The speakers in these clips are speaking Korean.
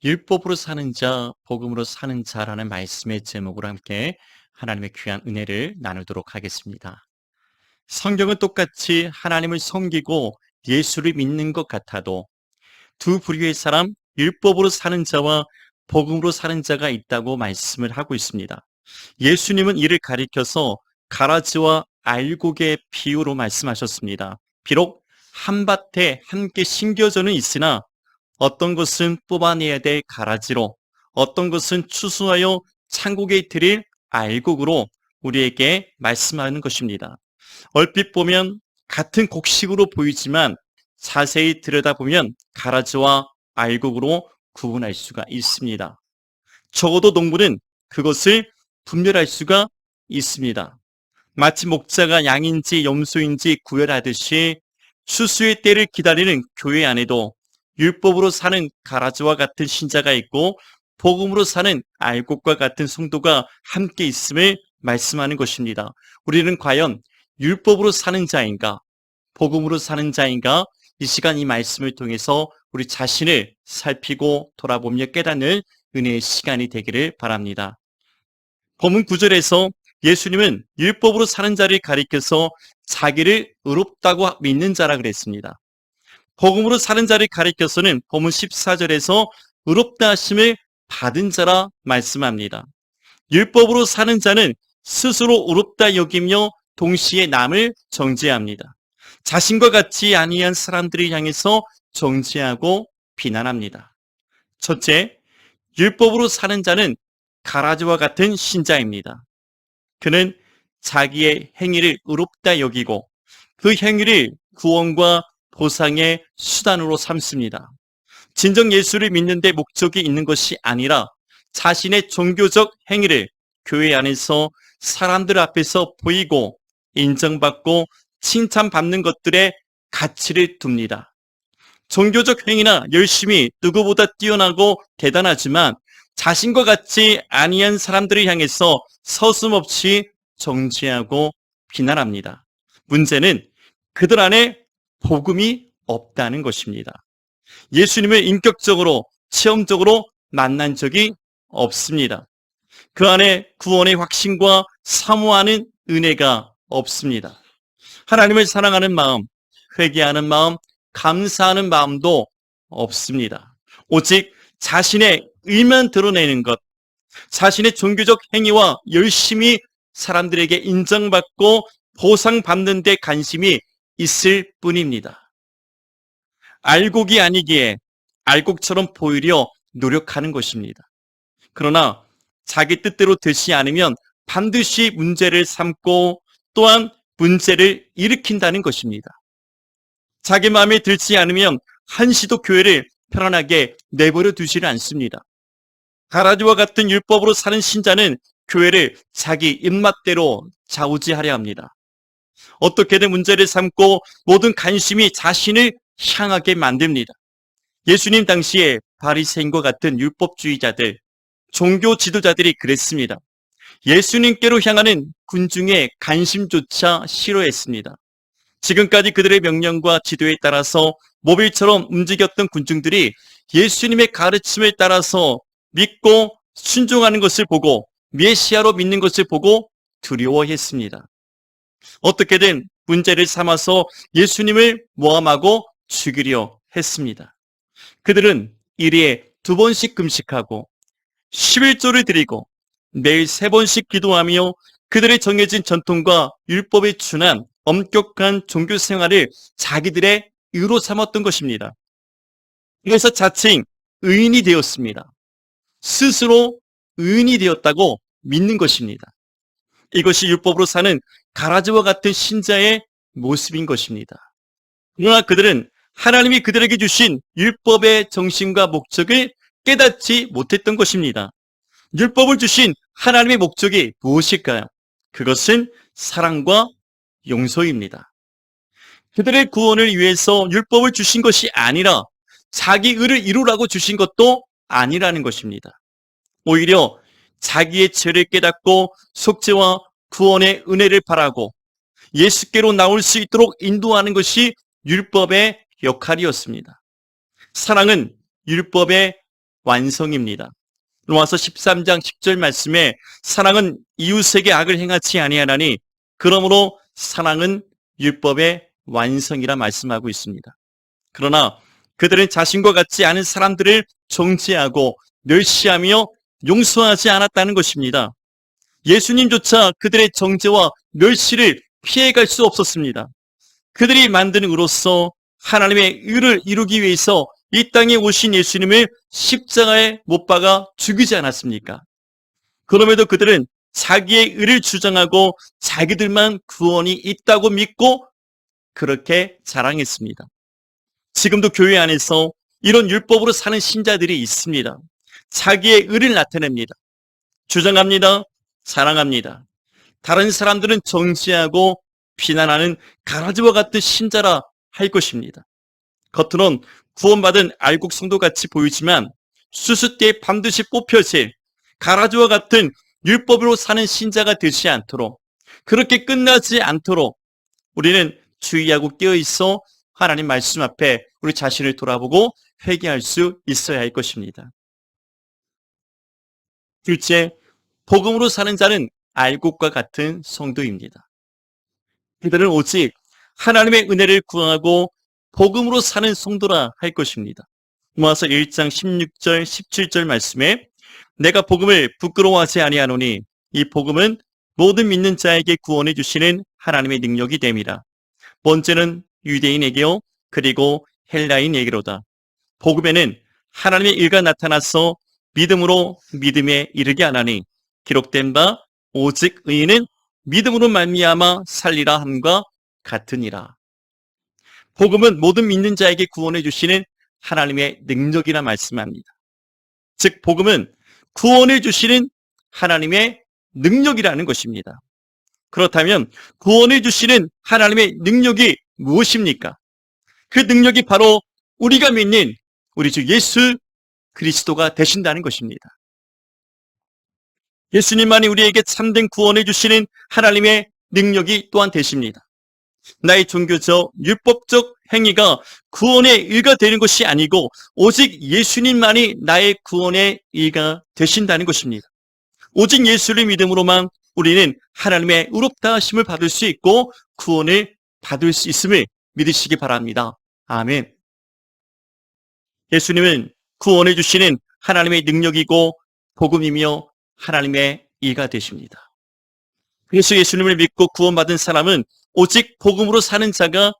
율법으로 사는 자, 복음으로 사는 자라는 말씀의 제목으로 함께 하나님의 귀한 은혜를 나누도록 하겠습니다. 성경은 똑같이 하나님을 섬기고 예수를 믿는 것 같아도 두 부류의 사람, 율법으로 사는 자와 복음으로 사는 자가 있다고 말씀을 하고 있습니다. 예수님은 이를 가리켜서 가라지와 알곡의 비유로 말씀하셨습니다. 비록 한 밭에 함께 심겨져는 있으나 어떤 것은 뽑아내야 될 가라지로, 어떤 것은 추수하여 창고에 드릴 알곡으로 우리에게 말씀하는 것입니다. 얼핏 보면 같은 곡식으로 보이지만 자세히 들여다보면 가라지와 알곡으로 구분할 수가 있습니다. 적어도 농부는 그것을 분별할 수가 있습니다. 마치 목자가 양인지 염소인지 구별하듯이 추수의 때를 기다리는 교회 안에도 율법으로 사는 가라지와 같은 신자가 있고 복음으로 사는 알곡과 같은 성도가 함께 있음을 말씀하는 것입니다. 우리는 과연 율법으로 사는 자인가, 복음으로 사는 자인가, 이 시간 이 말씀을 통해서 우리 자신을 살피고 돌아보며 깨닫는 은혜의 시간이 되기를 바랍니다. 본문 9절에서 예수님은 율법으로 사는 자를 가리켜서 자기를 의롭다고 믿는 자라 그랬습니다. 복음으로 사는 자를 가리켜서는 본문 14절에서 의롭다 하심을 받은 자라 말씀합니다. 율법으로 사는 자는 스스로 의롭다 여기며 동시에 남을 정죄합니다. 자신과 같이 아니한 사람들을 향해서 정죄하고 비난합니다. 첫째, 율법으로 사는 자는 가라지와 같은 신자입니다. 그는 자기의 행위를 의롭다 여기고 그 행위를 구원과 보상의 수단으로 삼습니다. 진정 예수를 믿는 데 목적이 있는 것이 아니라 자신의 종교적 행위를 교회 안에서 사람들 앞에서 보이고 인정받고 칭찬받는 것들에 가치를 둡니다. 종교적 행위나 열심히 누구보다 뛰어나고 대단하지만 자신과 같이 아니한 사람들을 향해서 서슴없이 정죄하고 비난합니다. 문제는 그들 안에 복음이 없다는 것입니다. 예수님을 인격적으로, 체험적으로 만난 적이 없습니다. 그 안에 구원의 확신과 사모하는 은혜가 없습니다. 하나님을 사랑하는 마음, 회개하는 마음, 감사하는 마음도 없습니다. 오직 자신의 의만 드러내는 것, 자신의 종교적 행위와 열심히 사람들에게 인정받고 보상받는 데 관심이 있을 뿐입니다. 알곡이 아니기에 알곡처럼 보이려 노력하는 것입니다. 그러나 자기 뜻대로 되지 않으면 반드시 문제를 삼고 또한 문제를 일으킨다는 것입니다. 자기 마음에 들지 않으면 한시도 교회를 편안하게 내버려 두지를 않습니다. 가라지와 같은 율법으로 사는 신자는 교회를 자기 입맛대로 좌우지하려 합니다. 어떻게든 문제를 삼고 모든 관심이 자신을 향하게 만듭니다. 예수님 당시에 바리새인과 같은 율법주의자들, 종교 지도자들이 그랬습니다. 예수님께로 향하는 군중의 관심조차 싫어했습니다. 지금까지 그들의 명령과 지도에 따라서 모빌처럼 움직였던 군중들이 예수님의 가르침을 따라서 믿고 순종하는 것을 보고 메시아로 믿는 것을 보고 두려워했습니다. 어떻게든 문제를 삼아서 예수님을 모함하고 죽이려 했습니다. 그들은 일에 2번씩 금식하고 11조를 드리고 매일 3번씩 기도하며 그들의 정해진 전통과 율법에 준한 엄격한 종교 생활을 자기들의 의로 삼았던 것입니다. 그래서 자칭 의인이 되었습니다. 스스로 의인이 되었다고 믿는 것입니다. 이것이 율법으로 사는 가라지와 같은 신자의 모습인 것입니다. 그러나 그들은 하나님이 그들에게 주신 율법의 정신과 목적을 깨닫지 못했던 것입니다. 율법을 주신 하나님의 목적이 무엇일까요? 그것은 사랑과 용서입니다. 그들의 구원을 위해서 율법을 주신 것이 아니라 자기 의를 이루라고 주신 것도 아니라는 것입니다. 오히려 자기의 죄를 깨닫고 속죄와 구원의 은혜를 바라고 예수께로 나올 수 있도록 인도하는 것이 율법의 역할이었습니다. 사랑은 율법의 완성입니다. 로마서 13장 10절 말씀에 사랑은 이웃에게 악을 행하지 아니하나니 그러므로 사랑은 율법의 완성이라 말씀하고 있습니다. 그러나 그들은 자신과 같지 않은 사람들을 정죄하고 멸시하며 용서하지 않았다는 것입니다. 예수님조차 그들의 정죄와 멸시를 피해갈 수 없었습니다. 그들이 만든 의로서 하나님의 의를 이루기 위해서 이 땅에 오신 예수님을 십자가에 못 박아 죽이지 않았습니까? 그럼에도 그들은 자기의 의를 주장하고 자기들만 구원이 있다고 믿고 그렇게 자랑했습니다. 지금도 교회 안에서 이런 율법으로 사는 신자들이 있습니다. 자기의 의를 나타냅니다. 주장합니다. 자랑합니다. 다른 사람들은 정죄하고 비난하는 가라지와 같은 신자라 할 것입니다. 겉으론 구원받은 알곡 성도같이 보이지만 수수께에 반드시 뽑혀질 가라지와 같은 율법으로 사는 신자가 되지 않도록, 그렇게 끝나지 않도록 우리는 주의하고 깨어있어 하나님 말씀 앞에 우리 자신을 돌아보고 회개할 수 있어야 할 것입니다. 둘째, 복음으로 사는 자는 알곡과 같은 성도입니다. 그들은 오직 하나님의 은혜를 구하고 복음으로 사는 성도라 할 것입니다. 로마서 1장 16절 17절 말씀에 내가 복음을 부끄러워하지 아니하노니 이 복음은 모든 믿는 자에게 구원해 주시는 하나님의 능력이 됨이라. 번째는 유대인에게요 그리고 헬라인에게로다. 복음에는 하나님의 일가 나타나서 믿음으로 믿음에 이르게 하나니 기록된 바 오직 의인은 믿음으로 말미암아 살리라 함과 같으니라. 복음은 모든 믿는 자에게 구원해 주시는 하나님의 능력이라 말씀합니다. 즉 복음은 구원해 주시는 하나님의 능력이라는 것입니다. 그렇다면 구원해 주시는 하나님의 능력이 무엇입니까? 그 능력이 바로 우리가 믿는 우리 주 예수 그리스도가 되신다는 것입니다. 예수님만이 우리에게 참된 구원해 주시는 하나님의 능력이 또한 되십니다. 나의 종교적, 율법적 행위가 구원의 의가 되는 것이 아니고 오직 예수님만이 나의 구원의 의가 되신다는 것입니다. 오직 예수를 믿음으로만 우리는 하나님의 의롭다 하심을 받을 수 있고 구원을 받을 수 있음을 믿으시기 바랍니다. 아멘. 예수님은 구원해 주시는 하나님의 능력이고 복음이며 하나님의 의가 되십니다. 그래서 예수님을 믿고 구원받은 사람은 오직 복음으로 사는 자가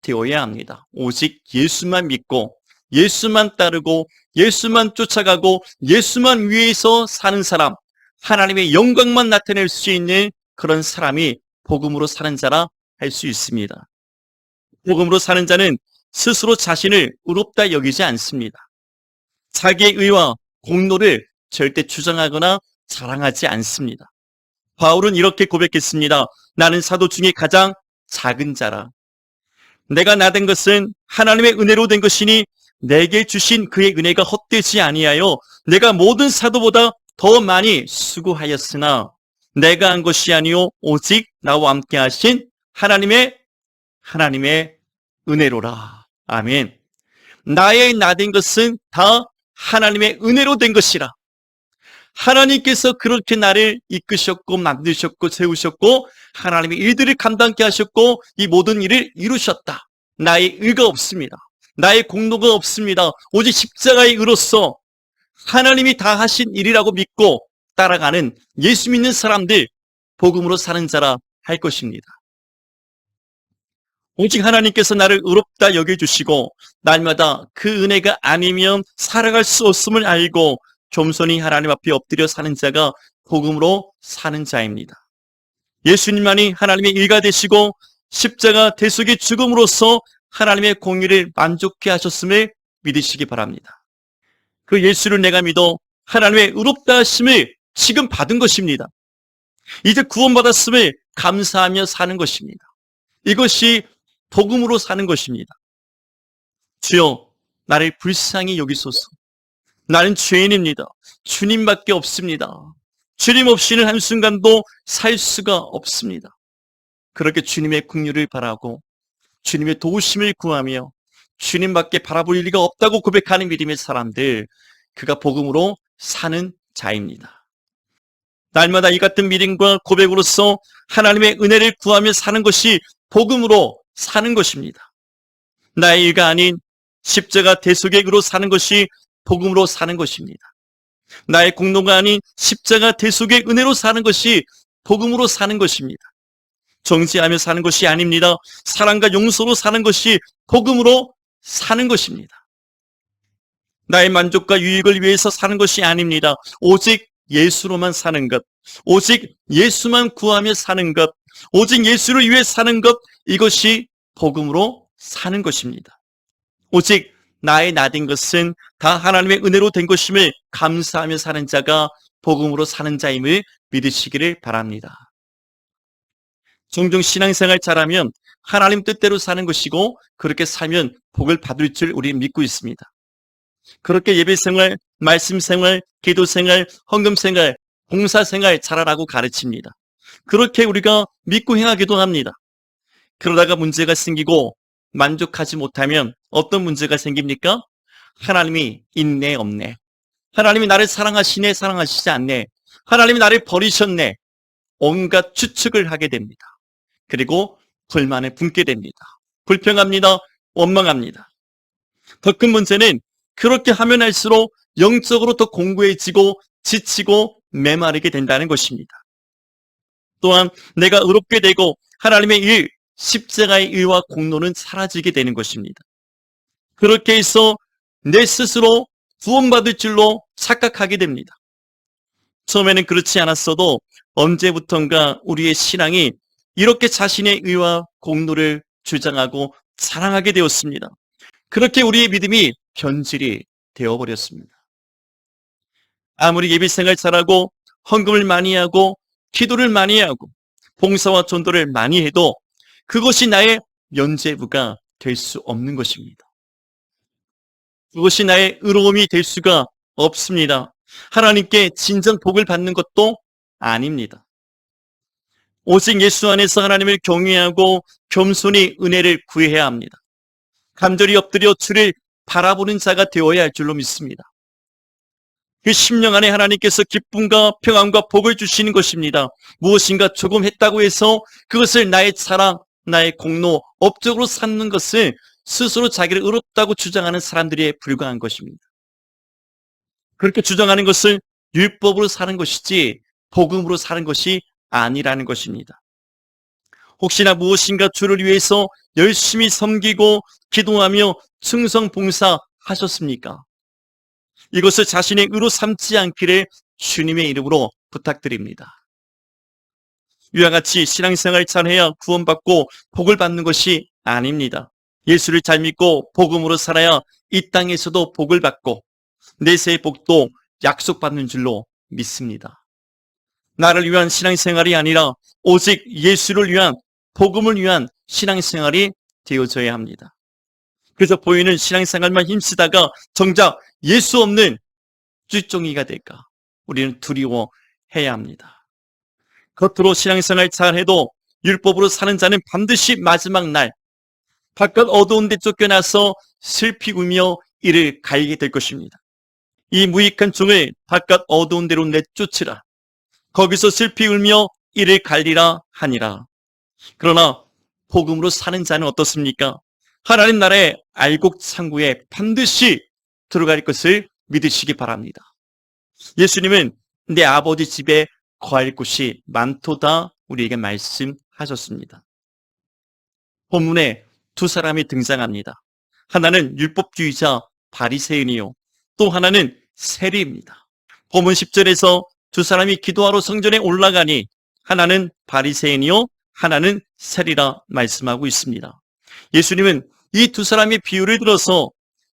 되어야 합니다. 오직 예수만 믿고 예수만 따르고 예수만 쫓아가고 예수만 위해서 사는 사람, 하나님의 영광만 나타낼 수 있는 그런 사람이 복음으로 사는 자라 할 수 있습니다. 복음으로 사는 자는 스스로 자신을 의롭다 여기지 않습니다. 자기의 의와 공로를 절대 주장하거나 자랑하지 않습니다. 바울은 이렇게 고백했습니다. 나는 사도 중에 가장 작은 자라. 내가 나된 것은 하나님의 은혜로 된 것이니 내게 주신 그의 은혜가 헛되지 아니하여 내가 모든 사도보다 더 많이 수고하였으나 내가 한 것이 아니요 오직 나와 함께 하신 하나님의 은혜로라. 아멘. 나의 나된 것은 다 하나님의 은혜로 된 것이라. 하나님께서 그렇게 나를 이끄셨고 만드셨고 세우셨고 하나님의 일들을 감당케 하셨고 이 모든 일을 이루셨다. 나의 의가 없습니다. 나의 공로가 없습니다. 오직 십자가의 의로서 하나님이 다 하신 일이라고 믿고 따라가는 예수 믿는 사람들, 복음으로 사는 자라 할 것입니다. 오직 하나님께서 나를 의롭다 여겨주시고 날마다 그 은혜가 아니면 살아갈 수 없음을 알고 겸손히 하나님 앞에 엎드려 사는 자가 복음으로 사는 자입니다. 예수님만이 하나님의 일가 되시고 십자가 대속의 죽음으로써 하나님의 공의를 만족케 하셨음을 믿으시기 바랍니다. 그 예수를 내가 믿어 하나님의 의롭다 하심을 지금 받은 것입니다. 이제 구원받았음을 감사하며 사는 것입니다. 이것이 복음으로 사는 것입니다. 주여 나를 불쌍히 여기소서. 나는 죄인입니다. 주님밖에 없습니다. 주님 없이는 한순간도 살 수가 없습니다. 그렇게 주님의 긍휼을 바라고 주님의 도우심을 구하며 주님밖에 바라볼 리가 없다고 고백하는 믿음의 사람들, 그가 복음으로 사는 자입니다. 날마다 이 같은 믿음과 고백으로서 하나님의 은혜를 구하며 사는 것이 복음으로 사는 것입니다. 나의 일가 아닌 십자가 대속액으로 사는 것이 복음으로 사는 것입니다. 나의 공로가 아닌 십자가 대속의 은혜로 사는 것이 복음으로 사는 것입니다. 정죄하며 사는 것이 아닙니다. 사랑과 용서로 사는 것이 복음으로 사는 것입니다. 나의 만족과 유익을 위해서 사는 것이 아닙니다. 오직 예수로만 사는 것, 오직 예수만 구하며 사는 것, 오직 예수를 위해 사는 것, 이것이 복음으로 사는 것입니다. 오직 나의 나된 것은 다 하나님의 은혜로 된 것임을 감사하며 사는 자가 복음으로 사는 자임을 믿으시기를 바랍니다. 종종 신앙생활 잘하면 하나님 뜻대로 사는 것이고 그렇게 살면 복을 받을 줄 우리는 믿고 있습니다. 그렇게 예배생활, 말씀생활, 기도생활, 헌금생활, 봉사생활 잘하라고 가르칩니다. 그렇게 우리가 믿고 행하기도 합니다. 그러다가 문제가 생기고 만족하지 못하면 어떤 문제가 생깁니까? 하나님이 있네 없네, 하나님이 나를 사랑하시네 사랑하시지 않네, 하나님이 나를 버리셨네, 온갖 추측을 하게 됩니다. 그리고 불만에 품게 됩니다. 불평합니다. 원망합니다. 더 큰 문제는 그렇게 하면 할수록 영적으로 더 공고해지고 지치고 메마르게 된다는 것입니다. 또한 내가 의롭게 되고 하나님의 일, 십자가의 일과 공로는 사라지게 되는 것입니다. 그렇게 해서 내 스스로 구원받을 줄로 착각하게 됩니다. 처음에는 그렇지 않았어도 언제부턴가 우리의 신앙이 이렇게 자신의 의와 공로를 주장하고 자랑하게 되었습니다. 그렇게 우리의 믿음이 변질이 되어버렸습니다. 아무리 예배생활 잘하고 헌금을 많이 하고 기도를 많이 하고 봉사와 전도를 많이 해도 그것이 나의 면죄부가 될 수 없는 것입니다. 그것이 나의 의로움이 될 수가 없습니다. 하나님께 진정 복을 받는 것도 아닙니다. 오직 예수 안에서 하나님을 경외하고 겸손히 은혜를 구해야 합니다. 간절히 엎드려 주를 바라보는 자가 되어야 할 줄로 믿습니다. 그 심령 안에 하나님께서 기쁨과 평안과 복을 주시는 것입니다. 무엇인가 조금 했다고 해서 그것을 나의 자랑, 나의 공로, 업적으로 삼는 것을 스스로 자기를 의롭다고 주장하는 사람들에 불과한 것입니다. 그렇게 주장하는 것을 율법으로 사는 것이지 복음으로 사는 것이 아니라는 것입니다. 혹시나 무엇인가 주를 위해서 열심히 섬기고 기도하며 충성 봉사하셨습니까? 이것을 자신의 의로 삼지 않기를 주님의 이름으로 부탁드립니다. 이와 같이 신앙생활 잘해야 구원받고 복을 받는 것이 아닙니다. 예수를 잘 믿고 복음으로 살아야 이 땅에서도 복을 받고 내세의 복도 약속받는 줄로 믿습니다. 나를 위한 신앙생활이 아니라 오직 예수를 위한 복음을 위한 신앙생활이 되어져야 합니다. 그래서 보이는 신앙생활만 힘쓰다가 정작 예수 없는 쥐쫑이가 될까? 우리는 두려워해야 합니다. 겉으로 신앙생활 잘해도 율법으로 사는 자는 반드시 마지막 날 바깥 어두운 데 쫓겨나서 슬피 울며 이를 갈게 될 것입니다. 이 무익한 종을 바깥 어두운 데로 내쫓으라. 거기서 슬피 울며 이를 갈리라 하니라. 그러나 복음으로 사는 자는 어떻습니까? 하나님 나라의 알곡 창고에 반드시 들어갈 것을 믿으시기 바랍니다. 예수님은 내 아버지 집에 거할 곳이 많도다 우리에게 말씀하셨습니다. 본문에 두 사람이 등장합니다. 하나는 율법주의자 바리새인이요, 또 하나는 세리입니다. 본문 10절에서 두 사람이 기도하러 성전에 올라가니 하나는 바리새인이요 하나는 세리라 말씀하고 있습니다. 예수님은 이 두 사람의 비유를 들어서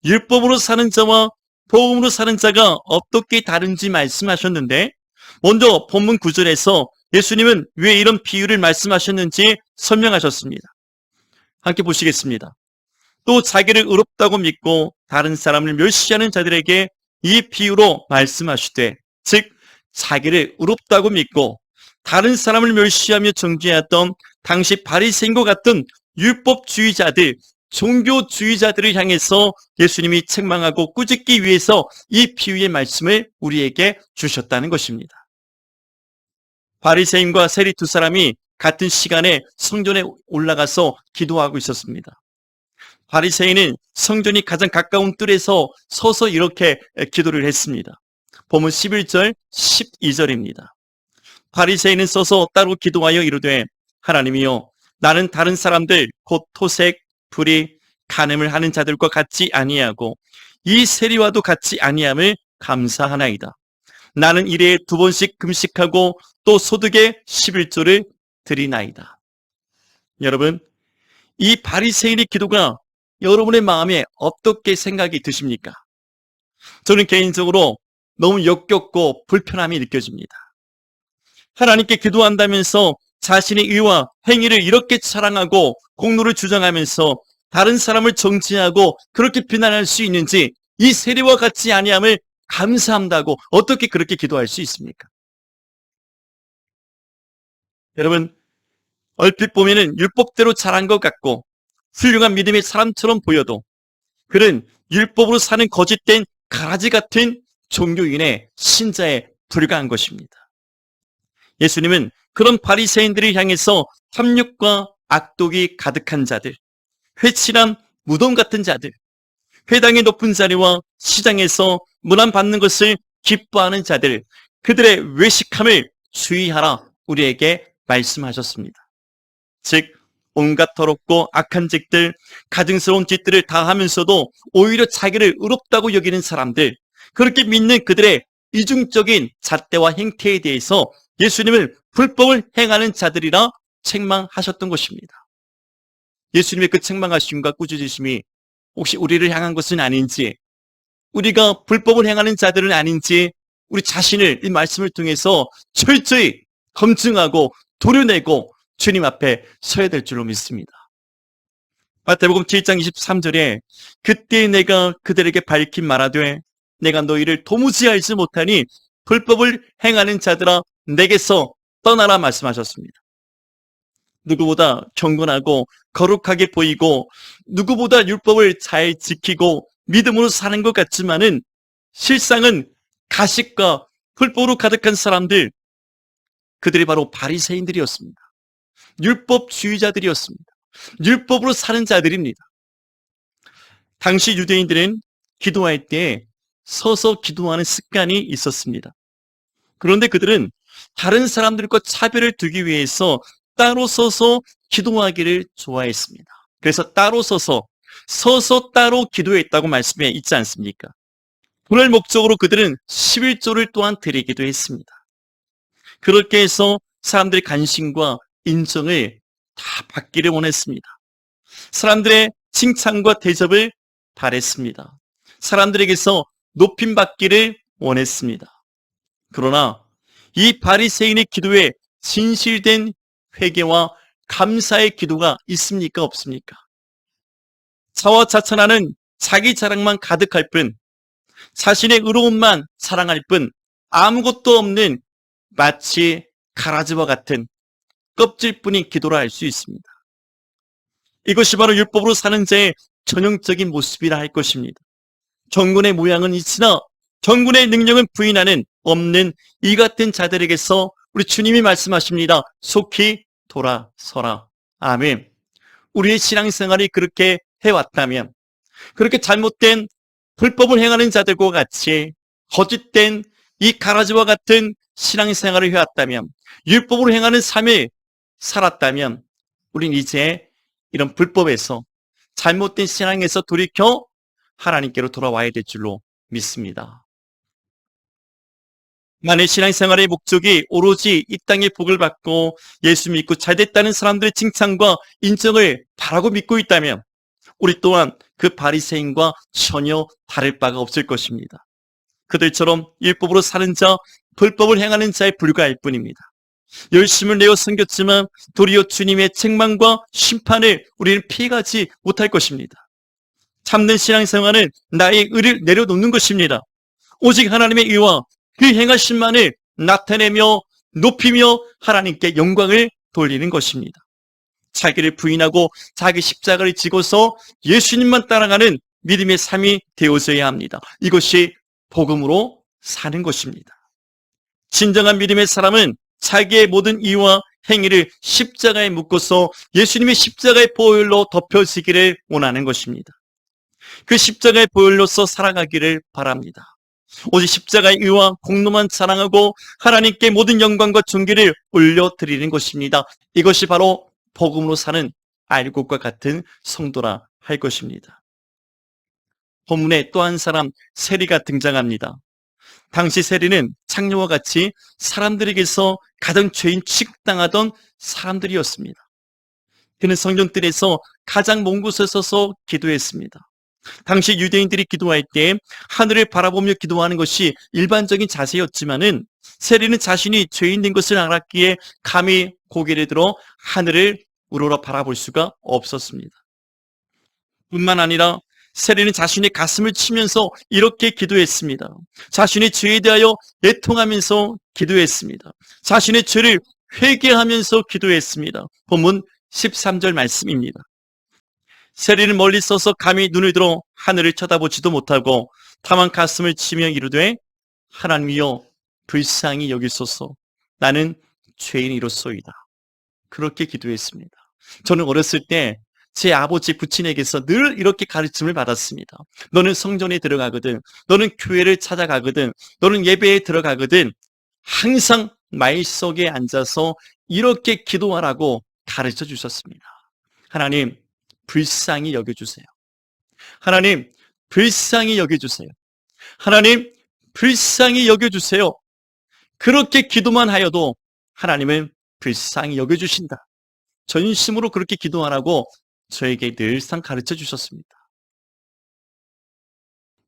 율법으로 사는 자와 복음으로 사는 자가 어떻게 다른지 말씀하셨는데, 먼저 본문 9절에서 예수님은 왜 이런 비유를 말씀하셨는지 설명하셨습니다. 함께 보시겠습니다. 또 자기를 의롭다고 믿고 다른 사람을 멸시하는 자들에게 이 비유로 말씀하시되, 즉 자기를 의롭다고 믿고 다른 사람을 멸시하며 정죄했던 당시 바리새인과 같은 율법주의자들, 종교주의자들을 향해서 예수님이 책망하고 꾸짖기 위해서 이 비유의 말씀을 우리에게 주셨다는 것입니다. 바리새인과 세리 두 사람이 같은 시간에 성전에 올라가서 기도하고 있었습니다. 바리새인은 성전이 가장 가까운 뜰에서 서서 이렇게 기도를 했습니다. 본문 11절, 12절입니다. 바리새인은 서서 따로 기도하여 이르되 하나님이여 나는 다른 사람들 곧 토색, 불의, 간음을 하는 자들과 같지 아니하고 이 세리와도 같지 아니함을 감사하나이다. 나는 일에 2번씩 금식하고 또 소득의 11조를 드리나이다. 여러분, 이 바리새인의 기도가 여러분의 마음에 어떻게 생각이 드십니까? 저는 개인적으로 너무 역겹고 불편함이 느껴집니다. 하나님께 기도한다면서 자신의 의와 행위를 이렇게 자랑하고 공로를 주장하면서 다른 사람을 정죄하고 그렇게 비난할 수 있는지, 이 세리와 같지 아니함을 감사한다고 어떻게 그렇게 기도할 수 있습니까? 여러분, 얼핏 보면은 율법대로 잘한 것 같고 훌륭한 믿음의 사람처럼 보여도 그는 율법으로 사는 거짓된 가라지 같은 종교인의 신자에 불과한 것입니다. 예수님은 그런 바리새인들을 향해서 탐욕과 악독이 가득한 자들, 회칠한 무덤 같은 자들, 회당의 높은 자리와 시장에서 문안받는 것을 기뻐하는 자들, 그들의 외식함을 주의하라 우리에게 말씀하셨습니다. 즉 온갖 더럽고 악한 짓들, 가증스러운 짓들을 다 하면서도 오히려 자기를 의롭다고 여기는 사람들, 그렇게 믿는 그들의 이중적인 잣대와 행태에 대해서 예수님을 불법을 행하는 자들이라 책망하셨던 것입니다. 예수님의 그 책망하심과 꾸짖으심이 혹시 우리를 향한 것은 아닌지, 우리가 불법을 행하는 자들은 아닌지 우리 자신을 이 말씀을 통해서 철저히 검증하고 도려내고 주님 앞에 서야 될 줄로 믿습니다. 마태복음 7장 23절에 그때 내가 그들에게 밝히 말하되 내가 너희를 도무지 알지 못하니 불법을 행하는 자들아 내게서 떠나라 말씀하셨습니다. 누구보다 경건하고 거룩하게 보이고 누구보다 율법을 잘 지키고 믿음으로 사는 것 같지만은 실상은 가식과 불법으로 가득한 사람들, 그들이 바로 바리새인들이었습니다. 율법주의자들이었습니다. 율법으로 사는 자들입니다. 당시 유대인들은 기도할 때 서서 기도하는 습관이 있었습니다. 그런데 그들은 다른 사람들과 차별을 두기 위해서 따로 서서 기도하기를 좋아했습니다. 그래서 따로 서서 따로 기도했다고 말씀해 있지 않습니까? 그럴 목적으로 그들은 11조를 또한 드리기도 했습니다. 그렇게 해서 사람들의 관심과 인정을 다 받기를 원했습니다. 사람들의 칭찬과 대접을 바랬습니다. 사람들에게서 높임받기를 원했습니다. 그러나 이 바리새인의 기도에 진실된 회개와 감사의 기도가 있습니까? 없습니까? 자화자찬하는 자기 자랑만 가득할 뿐, 자신의 의로움만 자랑할 뿐 아무것도 없는 마치 가라지와 같은 껍질뿐인 기도라 할 수 있습니다. 이것이 바로 율법으로 사는 자의 전형적인 모습이라 할 것입니다. 경건의 모양은 있으나 경건의 능력은 부인하는 없는 이 같은 자들에게서 우리 주님이 말씀하십니다. 속히 돌아서라. 아멘. 우리의 신앙생활이 그렇게 해왔다면, 그렇게 잘못된 불법을 행하는 자들과 같이 거짓된 이 가라지와 같은 신앙생활을 해왔다면, 율법으로 행하는 삶을 살았다면 우린 이제 이런 불법에서, 잘못된 신앙에서 돌이켜 하나님께로 돌아와야 될 줄로 믿습니다. 만일 신앙생활의 목적이 오로지 이 땅의 복을 받고 예수 믿고 잘됐다는 사람들의 칭찬과 인정을 바라고 믿고 있다면 우리 또한 그 바리새인과 전혀 다를 바가 없을 것입니다. 그들처럼 율법으로 사는 자, 불법을 행하는 자에 불과할 뿐입니다. 열심을 내어 섬겼지만 도리어 주님의 책망과 심판을 우리는 피해가지 못할 것입니다. 참된 신앙생활은 나의 의를 내려놓는 것입니다. 오직 하나님의 의와 그 행하심만을 나타내며 높이며 하나님께 영광을 돌리는 것입니다. 자기를 부인하고 자기 십자가를 지고서 예수님만 따라가는 믿음의 삶이 되어져야 합니다. 이것이 복음으로 사는 것입니다. 진정한 믿음의 사람은 자기의 모든 이유와 행위를 십자가에 묶어서 예수님의 십자가의 보혈로 덮여지기를 원하는 것입니다. 그 십자가의 보혈로서 살아가기를 바랍니다. 오직 십자가의 의와 공로만 자랑하고 하나님께 모든 영광과 존귀를 올려드리는 것입니다. 이것이 바로 복음으로 사는 알곡과 같은 성도라 할 것입니다. 본문에 또 한 사람 세리가 등장합니다. 당시 세리는 창녀와 같이 사람들에게서 가장 죄인 취급당하던 사람들이었습니다. 그는 성전뜰에서 가장 먼 곳에 서서 기도했습니다. 당시 유대인들이 기도할 때 하늘을 바라보며 기도하는 것이 일반적인 자세였지만은 세리는 자신이 죄인 된 것을 알았기에 감히 고개를 들어 하늘을 우러러 바라볼 수가 없었습니다. 뿐만 아니라 세리는 자신의 가슴을 치면서 이렇게 기도했습니다. 자신의 죄에 대하여 애통하면서 기도했습니다. 자신의 죄를 회개하면서 기도했습니다. 본문 13절 말씀입니다. 세리는 멀리 서서 감히 눈을 들어 하늘을 쳐다보지도 못하고 다만 가슴을 치며 이르되 하나님이여 불쌍히 여기소서 나는 죄인이로소이다. 그렇게 기도했습니다. 저는 어렸을 때 제 아버지 부친에게서 늘 이렇게 가르침을 받았습니다. 너는 성전에 들어가거든, 너는 교회를 찾아가거든, 너는 예배에 들어가거든 항상 말 속에 앉아서 이렇게 기도하라고 가르쳐 주셨습니다. 하나님 불쌍히 여겨주세요. 하나님 불쌍히 여겨주세요. 하나님 불쌍히 여겨주세요. 그렇게 기도만 하여도 하나님은 불쌍히 여겨주신다. 전심으로 그렇게 기도하라고 저에게 늘상 가르쳐 주셨습니다.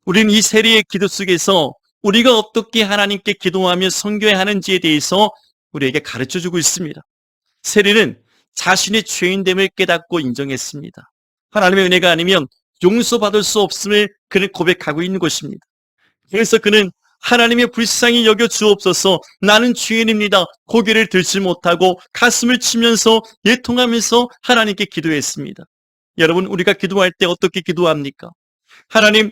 우리는 이 세리의 기도 속에서 우리가 어떻게 하나님께 기도하며 섬겨야 하는지에 대해서 우리에게 가르쳐 주고 있습니다. 세리는 자신의 죄인됨을 깨닫고 인정했습니다. 하나님의 은혜가 아니면 용서받을 수 없음을 그는 고백하고 있는 것입니다. 그래서 그는 하나님의 불쌍히 여겨 주옵소서 나는 죄인입니다. 고개를 들지 못하고 가슴을 치면서 애통하면서 하나님께 기도했습니다. 여러분 우리가 기도할 때 어떻게 기도합니까? 하나님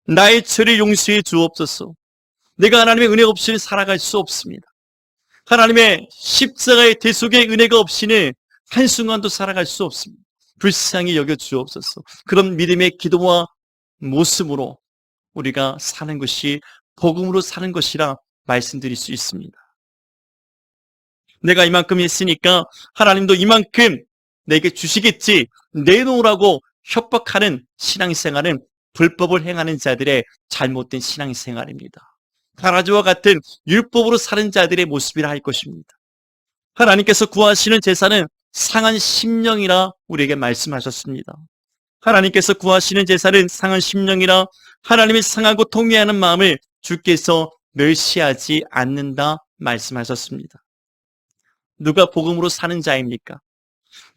나의 죄를 용서해 주옵소서. 내가 하나님의 은혜 없이는 살아갈 수 없습니다. 하나님의 십자가의 대속의 은혜가 없이는 한순간도 살아갈 수 없습니다. 불쌍히 여겨 주옵소서. 그런 믿음의 기도와 모습으로 우리가 사는 것이 복음으로 사는 것이라 말씀드릴 수 있습니다. 내가 이만큼 했으니까 하나님도 이만큼 내게 주시겠지 내놓으라고 협박하는 신앙생활은 불법을 행하는 자들의 잘못된 신앙생활입니다. 가라지와 같은 율법으로 사는 자들의 모습이라 할 것입니다. 하나님께서 구하시는 제사는 상한 심령이라 우리에게 말씀하셨습니다. 하나님께서 구하시는 제사는 상한 심령이라 하나님의 상하고 통회하는 마음을 주께서 멸시하지 않는다 말씀하셨습니다. 누가 복음으로 사는 자입니까?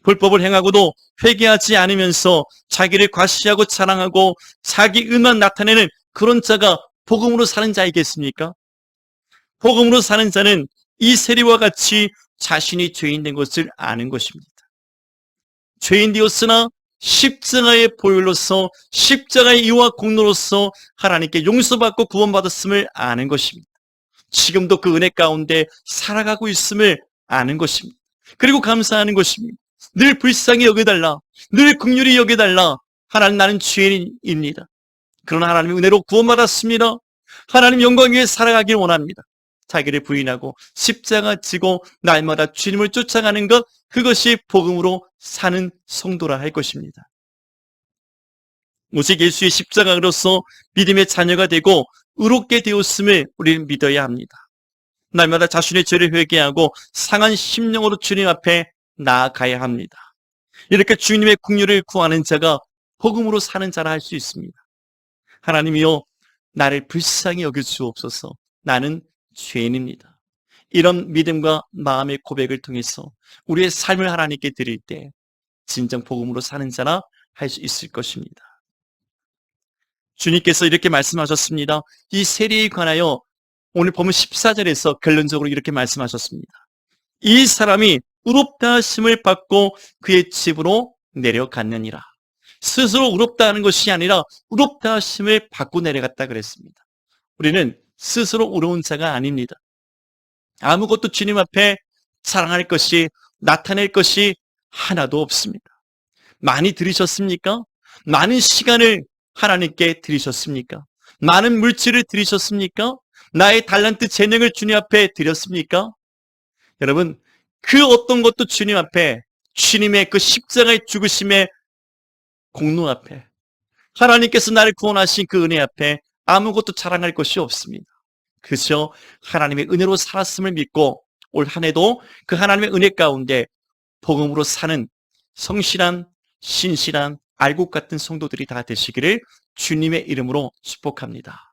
불법을 행하고도 회개하지 않으면서 자기를 과시하고 자랑하고 자기 의만 나타내는 그런 자가 복음으로 사는 자이겠습니까? 복음으로 사는 자는 이 세리와 같이 자신이 죄인 된 것을 아는 것입니다. 죄인 되었으나 십자가의 보혈로서 십자가의 이유와 공로로서 하나님께 용서받고 구원받았음을 아는 것입니다. 지금도 그 은혜 가운데 살아가고 있음을 아는 것입니다. 그리고 감사하는 것입니다. 늘 불쌍히 여겨달라. 늘 긍휼히 여겨달라. 하나님 나는 죄인입니다. 그러나 하나님의 은혜로 구원받았습니다. 하나님 영광 위에 살아가길 원합니다. 자기를 부인하고 십자가 지고 날마다 주님을 쫓아가는 것 그것이 복음으로 사는 성도라 할 것입니다. 오직 예수의 십자가로서 믿음의 자녀가 되고 의롭게 되었음을 우리는 믿어야 합니다. 날마다 자신의 죄를 회개하고 상한 심령으로 주님 앞에 나아가야 합니다. 이렇게 주님의 긍휼을 구하는 자가 복음으로 사는 자라 할 수 있습니다. 하나님이여 나를 불쌍히 여겨주옵소서. 나는 죄인입니다. 이런 믿음과 마음의 고백을 통해서 우리의 삶을 하나님께 드릴 때 진정 복음으로 사는 자라 할 수 있을 것입니다. 주님께서 이렇게 말씀하셨습니다. 이 세리에 관하여 오늘 보면 14절에서 결론적으로 이렇게 말씀하셨습니다. 이 사람이 의롭다 하심을 받고 그의 집으로 내려갔느니라. 스스로 의롭다 하는 것이 아니라 의롭다 하심을 받고 내려갔다 그랬습니다. 우리는 스스로 의로운 자가 아닙니다. 아무것도 주님 앞에 자랑할 것이, 나타낼 것이 하나도 없습니다. 많이 들으셨습니까? 많은 시간을 하나님께 드리셨습니까? 많은 물질을 드리셨습니까? 나의 달란트 재능을 주님 앞에 드렸습니까? 여러분, 그 어떤 것도 주님 앞에, 주님의 그 십자가의 죽으심의 공로 앞에, 하나님께서 나를 구원하신 그 은혜 앞에 아무것도 자랑할 것이 없습니다. 그저 하나님의 은혜로 살았음을 믿고 올 한 해도 그 하나님의 은혜 가운데 복음으로 사는 성실한, 신실한, 알곡 같은 성도들이 다 되시기를 주님의 이름으로 축복합니다.